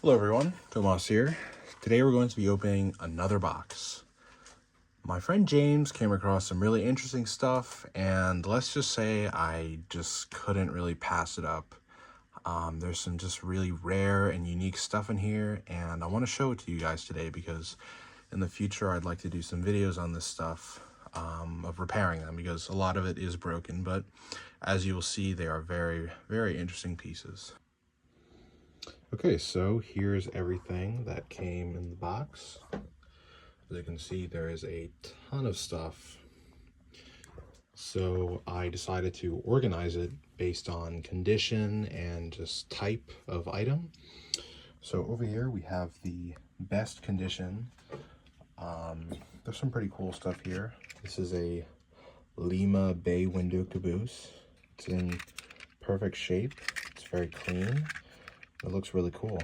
Hello everyone, Tomas here. Today we're going to be opening another box. My friend James came across some really interesting stuff, and let's just say I just couldn't really pass it up. There's some just really rare and unique stuff in here, and I want to show it to you guys today because in the future I'd like to do some videos on this stuff, of repairing them, because a lot of it is broken, but as you will see, they are very, very interesting pieces. Okay, so here's everything that came in the box. As you can see, there is a ton of stuff. So I decided to organize it based on condition and just type of item. So over here we have the best condition. There's some pretty cool stuff here. This is a Lima bay window caboose. It's in perfect shape. It's very clean. It looks really cool.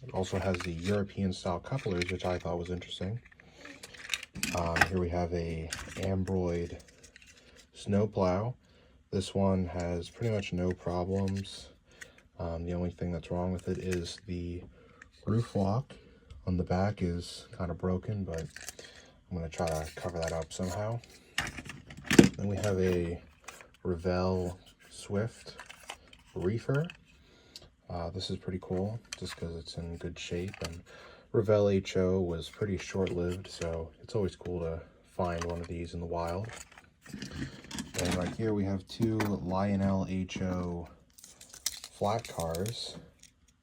It also has the European style couplers, which I thought was interesting. Here we have a Ambroid snowplow. This one has pretty much no problems. The only thing that's wrong with it is the roof lock on the back is kind of broken, but I'm going to try to cover that up somehow. Then we have a Revell Swift reefer. This is pretty cool just because it's in good shape, and Revell HO was pretty short-lived, so it's always cool to find one of these in the wild. And right here we have two Lionel HO flat cars.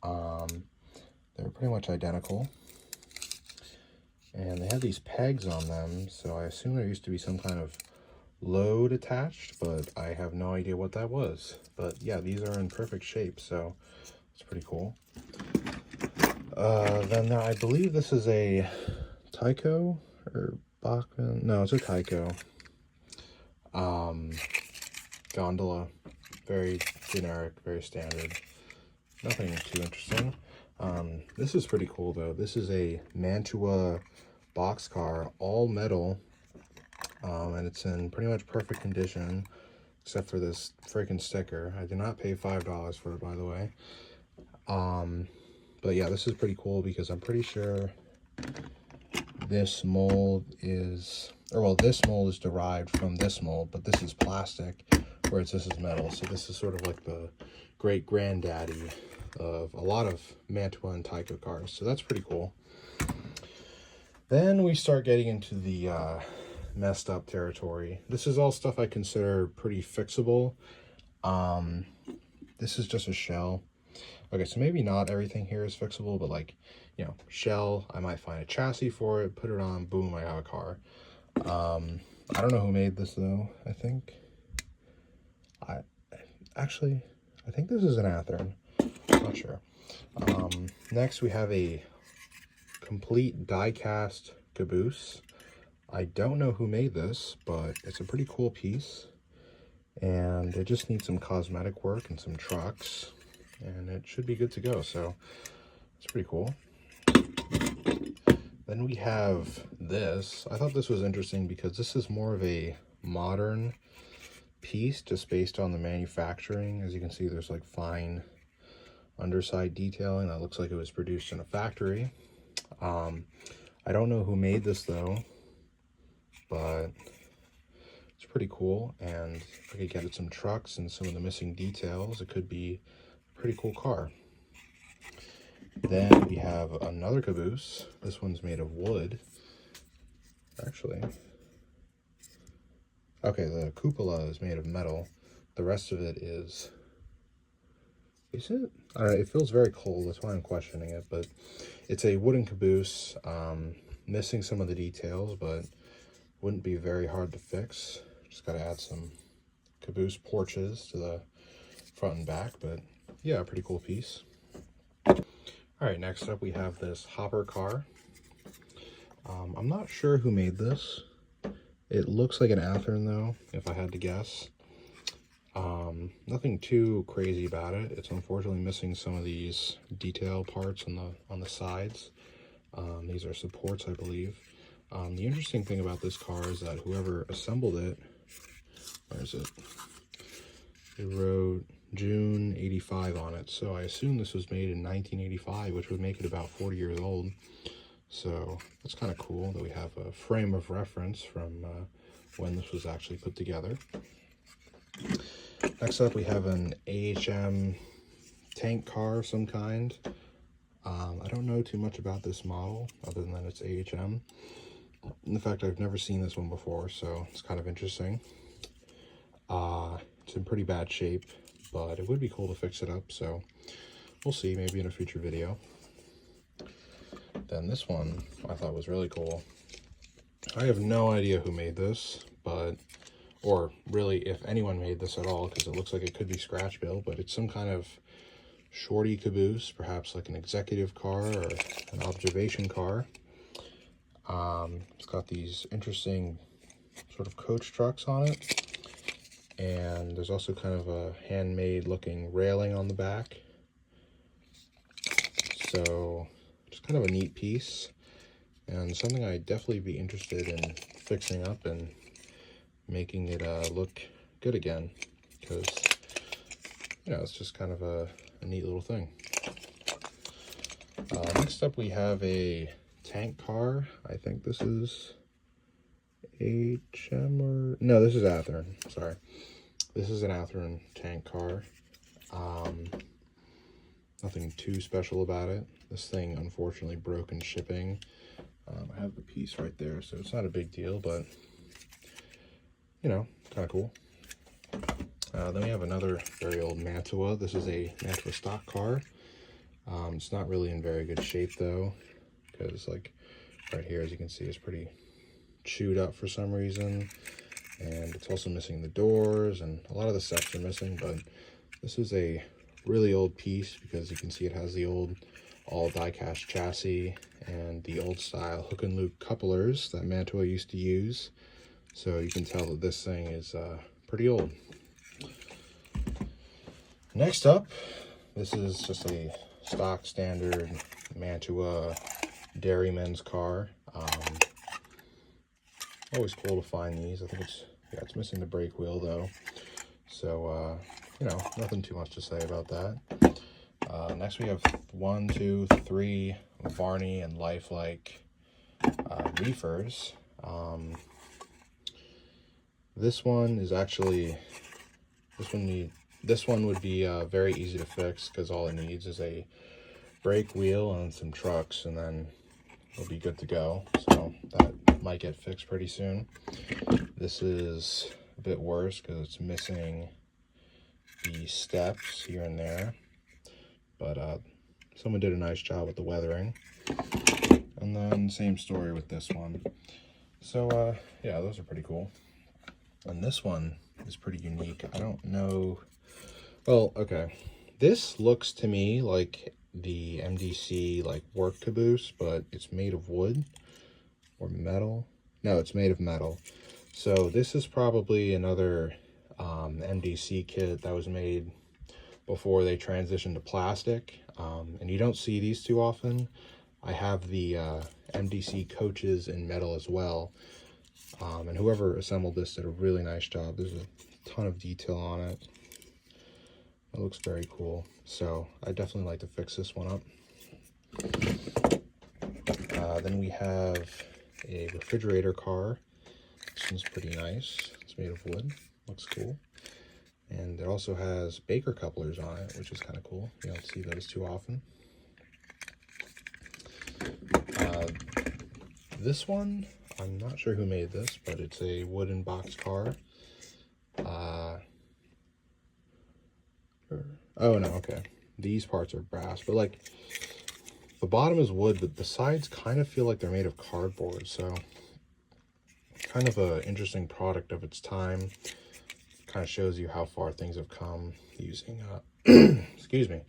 They're pretty much identical, and they have these pegs on them, so I assume there used to be some kind of load attached, but I have no idea what that was. But yeah, these are in perfect shape, so it's pretty cool. Then I believe this is a Tyco or Bachmann. No, it's a Tyco. Gondola. Very generic, very standard. Nothing too interesting. This is pretty cool though. This is a Mantua boxcar, all metal. And it's in pretty much perfect condition, except for this freaking sticker. I did not pay $5 for it, by the way. But yeah, this is pretty cool because I'm pretty sure this mold is, this mold is derived from this mold, but this is plastic, whereas this is metal. So this is sort of like the great granddaddy of a lot of Mantua and Tyco cars. So that's pretty cool. Then we start getting into the messed up territory. This is all stuff I consider pretty fixable. This is just a shell. Okay, so maybe not everything here is fixable, but like, you know, shell, I might find a chassis for it, put it on, boom, I have a car. I don't know who made this though. I think this is an Athearn. Not sure. Next we have a complete die-cast caboose. I don't know who made this, but it's a pretty cool piece, and it just needs some cosmetic work and some trucks, and it should be good to go. So it's pretty cool. Then we have this. I thought this was interesting because this is more of a modern piece just based on the manufacturing. As you can see, there's like fine underside detailing that looks like it was produced in a factory. I don't know who made this though, but it's pretty cool, and if I could get it some trucks and some of the missing details, it could be a pretty cool car. Then we have another caboose. This one's made of wood. Actually, okay, the cupola is made of metal. The rest of it is it? I don't know, it feels very cold, that's why I'm questioning it, but it's a wooden caboose, missing some of the details, but wouldn't be very hard to fix. Just got to add some caboose porches to the front and back, but yeah, a pretty cool piece. All right, next up we have this hopper car. I'm not sure who made this. It looks like an Athearn though, if I had to guess. Nothing too crazy about it. It's unfortunately missing some of these detail parts on the sides. These are supports, I believe. The interesting thing about this car is that whoever assembled it, where is it? They wrote June 85 on it, so I assume this was made in 1985, which would make it about 40 years old. So that's kind of cool that we have a frame of reference from when this was actually put together. Next up, we have an HM tank car of some kind. I don't know too much about this model other than that it's AHM. In fact, I've never seen this one before, so it's kind of interesting. It's in pretty bad shape, but it would be cool to fix it up, so we'll see, maybe in a future video. Then this one I thought was really cool. I have no idea who made this, or really if anyone made this at all, because it looks like it could be scratch built, but it's some kind of shorty caboose, perhaps like an executive car or an observation car. It's got these interesting sort of coach trucks on it, and there's also kind of a handmade looking railing on the back. So just kind of a neat piece, and something I'd definitely be interested in fixing up and making it look good again, because, you know, it's just kind of a neat little thing. Next up, we have a tank car. I think this is HM or... no, this is Athearn. Sorry. This is an Athearn tank car. Nothing too special about it. This thing unfortunately broke in shipping. I have the piece right there, so it's not a big deal, but, you know, kind of cool. Then we have another very old Mantua. This is a Mantua stock car. It's not really in very good shape though, because like right here, as you can see, it's pretty chewed up for some reason, and it's also missing the doors, and a lot of the steps are missing. But this is a really old piece because you can see it has the old all die-cast chassis and the old style hook and loop couplers that Mantua used to use, so you can tell that this thing is pretty old. Next up, this is just a stock standard Mantua dairyman's car. Always cool to find these. I think it's missing the brake wheel though, so you know, nothing too much to say about that. Next we have 1, 2, 3 Varney and Lifelike reefers. This one is actually, this one would be very easy to fix, because all it needs is a brake wheel and some trucks, and then it'll be good to go. So that might get fixed pretty soon. This is a bit worse because it's missing the steps here and there, but someone did a nice job with the weathering. And then same story with this one. So yeah, those are pretty cool. And this one is pretty unique. I don't know. Well, okay. This looks to me like the MDC like work caboose, but it's made of wood or metal. No, it's made of metal. So this is probably another MDC kit that was made before they transitioned to plastic. And you don't see these too often. I have the MDC coaches in metal as well. And whoever assembled this did a really nice job. There's a ton of detail on it. It looks very cool. So I definitely like to fix this one up. Then we have a refrigerator car. This one's pretty nice. It's made of wood. Looks cool. And it also has Baker couplers on it, which is kind of cool. You don't see those too often. This one, I'm not sure who made this, but it's a wooden box car. Oh no, okay. These parts are brass, but like the bottom is wood, but the sides kind of feel like they're made of cardboard. So kind of a interesting product of its time. Kind of shows you how far things have come using excuse me,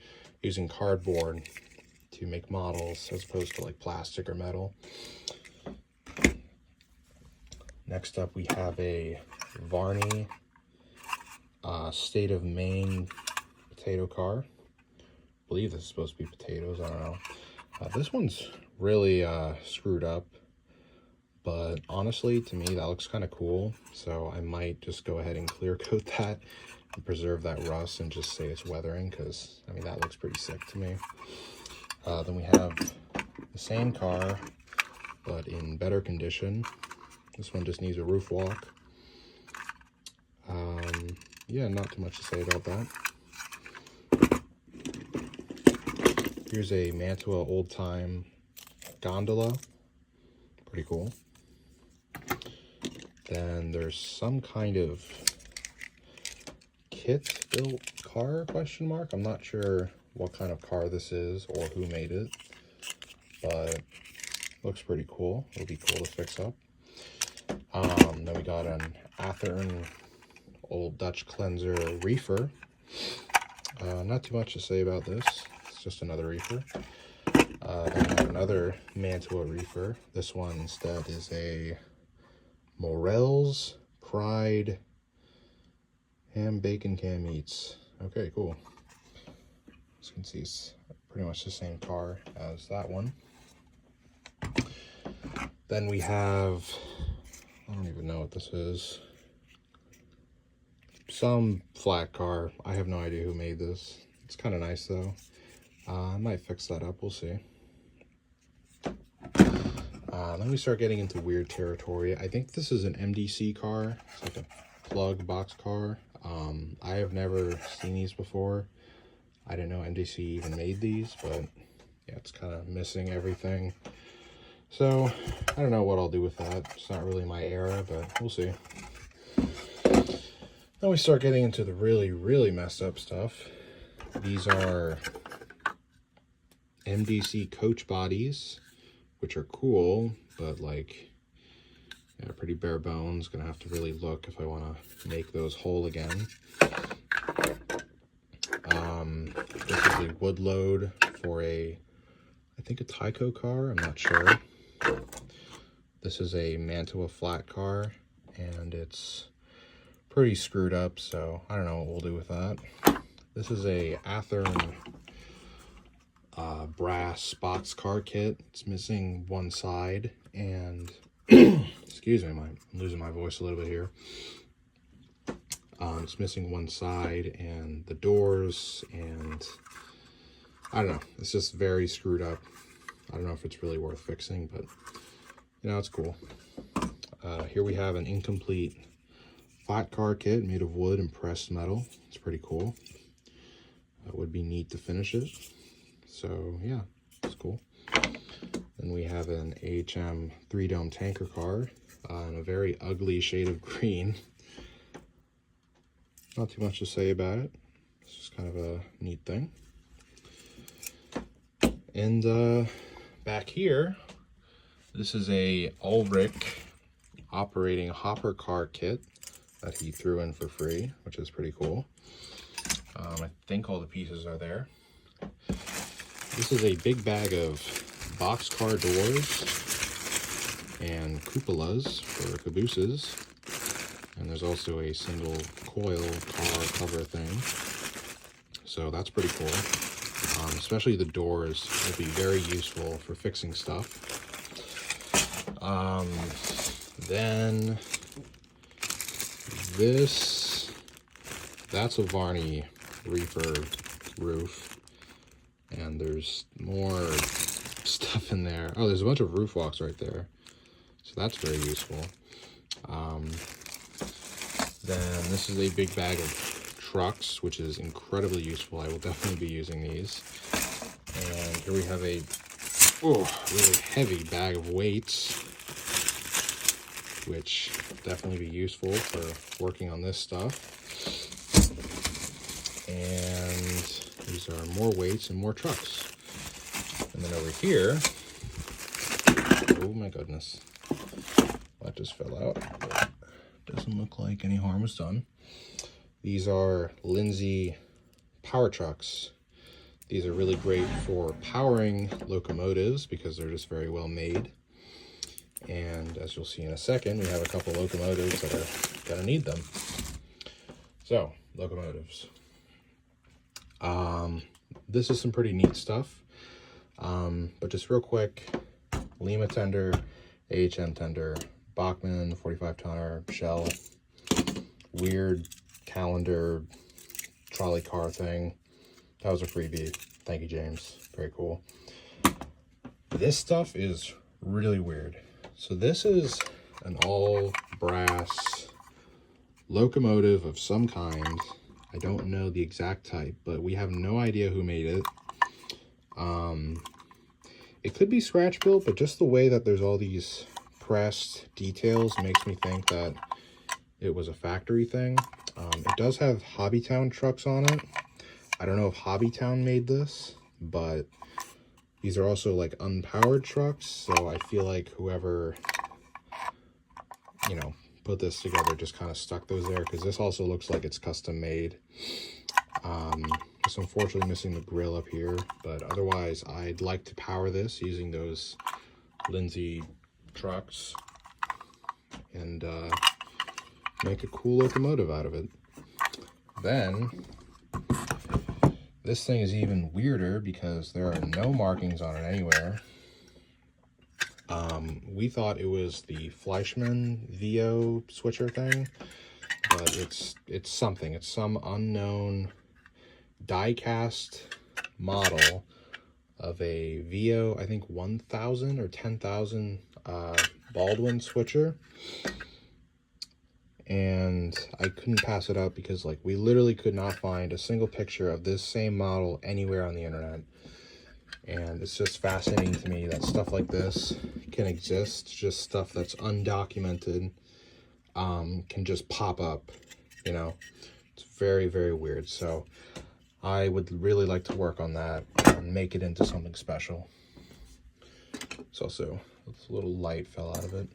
using cardboard to make models as opposed to like plastic or metal. Next up, we have a Varney State of Maine potato car. I believe this is supposed to be potatoes. I don't know. This one's really screwed up, but honestly, to me, that looks kind of cool. So I might just go ahead and clear coat that and preserve that rust and just say it's weathering, because, I mean, that looks pretty sick to me. Then we have the same car, but in better condition. This one just needs a roof walk. Yeah, not too much to say about that. Here's a Mantua old time gondola. Pretty cool. Then there's some kind of kit built car, question mark. I'm not sure what kind of car this is or who made it, but looks pretty cool. It'll be cool to fix up. Then we got an Athearn old Dutch cleanser reefer. Not too much to say about this. It's just another reefer. Then we have another Mantua reefer. This one instead is a Morels Pride ham bacon canned meats. Okay, cool. As you can see, it's pretty much the same car as that one. Then we have, I don't even know what this is. Some flat car. I have no idea who made this. It's kind of nice though. I might fix that up, we'll see. Then we start getting into weird territory. I think this is an MDC car. It's like a plug box car. I have never seen these before. I didn't know MDC even made these, but yeah, it's kind of missing everything. So I don't know what I'll do with that. It's not really my era, but we'll see. Then we start getting into the really messed up stuff. These are MDC Coach Bodies, which are cool, but like, yeah, pretty bare bones. Gonna have to really look if I want to make those whole again. This is a wood load for I think a Tyco car, I'm not sure. This is a Mantua flat car, and it's pretty screwed up, so I don't know what we'll do with that. This is a Athearn brass box car kit. It's missing one side, and excuse me, I'm losing my voice a little bit here. It's missing one side and the doors, and I don't know, it's just very screwed up. I don't know if it's really worth fixing, but you know, it's cool. Here we have an incomplete flat car kit made of wood and pressed metal. It's pretty cool. It would be neat to finish it. So yeah, it's cool. Then we have an HM3 Dome tanker car in a very ugly shade of green. Not too much to say about it. It's just kind of a neat thing. And back here, this is a Ulrich operating hopper car kit that he threw in for free, which is pretty cool. I think all the pieces are there. This is a big bag of boxcar doors and cupolas for cabooses. And there's also a single coil car cover thing. So that's pretty cool. Especially the doors will be very useful for fixing stuff. Then that's a Varney reefer roof. And there's more stuff in there. Oh, there's a bunch of roof walks right there. So that's very useful. Then this is a big bag of trucks, which is incredibly useful. I will definitely be using these. And here we have a really heavy bag of weights, which will definitely be useful for working on this stuff. And these are more weights and more trucks. And then over here, oh my goodness, that just fell out. Doesn't look like any harm was done. These are Lindsay power trucks. These are really great for powering locomotives because they're just very well made. And as you'll see in a second, we have a couple locomotives that are gonna need them. So, locomotives. This is some pretty neat stuff. But just real quick, Lima tender HM tender, Bachmann 45 tonner shell, weird calendar trolley car thing. That was a freebie. Thank you, James. Very cool. This stuff is really weird. So this is an all brass locomotive of some kind. I don't know the exact type, but we have no idea who made it. It could be scratch built, but just the way that there's all these pressed details makes me think that it was a factory thing. It does have Hobbytown trucks on it. I don't know if Hobbytown made this, but these are also like unpowered trucks, so I feel like whoever, you know, put this together just kind of stuck those there, because this also looks like it's custom made. It's unfortunately missing the grill up here, but otherwise I'd like to power this using those Lindsay trucks and make a cool locomotive out of it. Then this thing is even weirder because there are no markings on it anywhere. We thought it was the Fleischmann VO switcher thing, but it's something. It's some unknown die-cast model of a VO, I think 1,000 or 10,000 Baldwin switcher. And I couldn't pass it up because, like, we literally could not find a single picture of this same model anywhere on the internet. And it's just fascinating to me that stuff like this can exist. Just stuff that's undocumented can just pop up, you know. It's very, very weird. So I would really like to work on that and make it into something special. It's also, a little light fell out of it.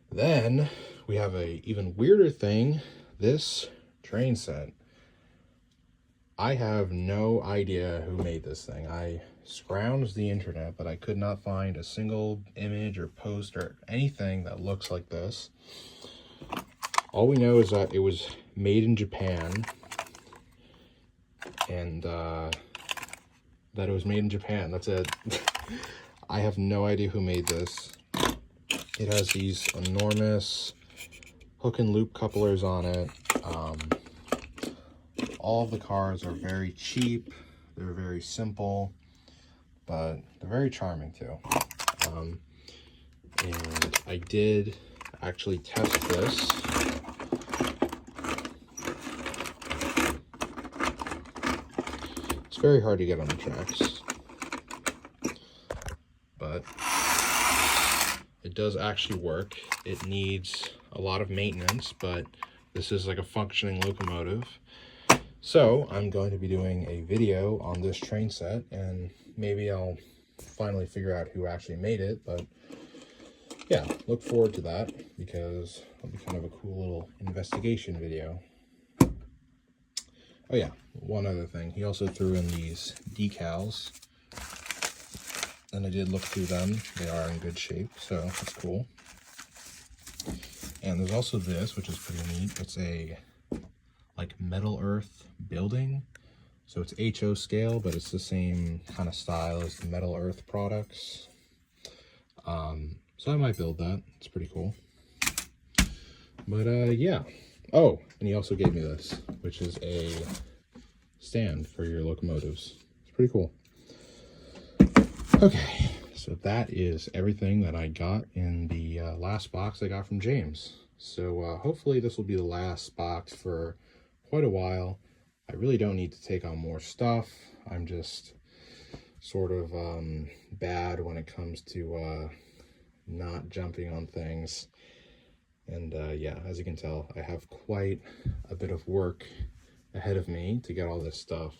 Then we have a even weirder thing, this train set. I have no idea who made this thing. I scrounged the internet, but I could not find a single image or post or anything that looks like this. All we know is that it was made in Japan, and that it was made in Japan. That's it. I have no idea who made this. It has these enormous hook and loop couplers on it. All of the cars are very cheap. They're very simple, but they're very charming too. And I did actually test this. It's very hard to get on the tracks, but it does actually work. It needs a lot of maintenance, but this is like a functioning locomotive. So I'm going to be doing a video on this train set, and maybe I'll finally figure out who actually made it. But yeah, look forward to that, because it'll be kind of a cool little investigation video. Oh yeah, one other thing. He also threw in these decals, and I did look through them. They are in good shape, so that's cool. And there's also this, which is pretty neat. It's a like metal earth building. So it's HO scale, but it's the same kind of style as the metal earth products. So I might build that. It's pretty cool. But yeah. Oh, and he also gave me this, which is a stand for your locomotives. It's pretty cool. Okay, so that is everything that I got in the last box I got from James. So hopefully this will be the last box for quite a while. I really don't need to take on more stuff. I'm just sort of bad when it comes to not jumping on things. And yeah, as you can tell, I have quite a bit of work ahead of me to get all this stuff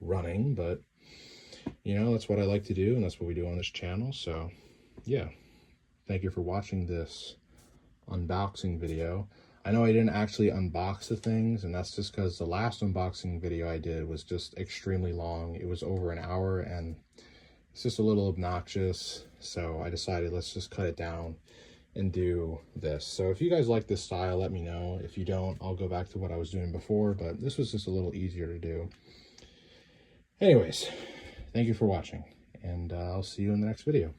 running, but you know, that's what I like to do, and that's what we do on this channel. So yeah, thank you for watching this unboxing video. I know I didn't actually unbox the things, and that's just because the last unboxing video I did was just extremely long. It was over an hour, and it's just a little obnoxious. So I decided let's just cut it down and do this. So if you guys like this style, let me know. If you don't, I'll go back to what I was doing before, but this was just a little easier to do. Anyways, thank you for watching, and I'll see you in the next video.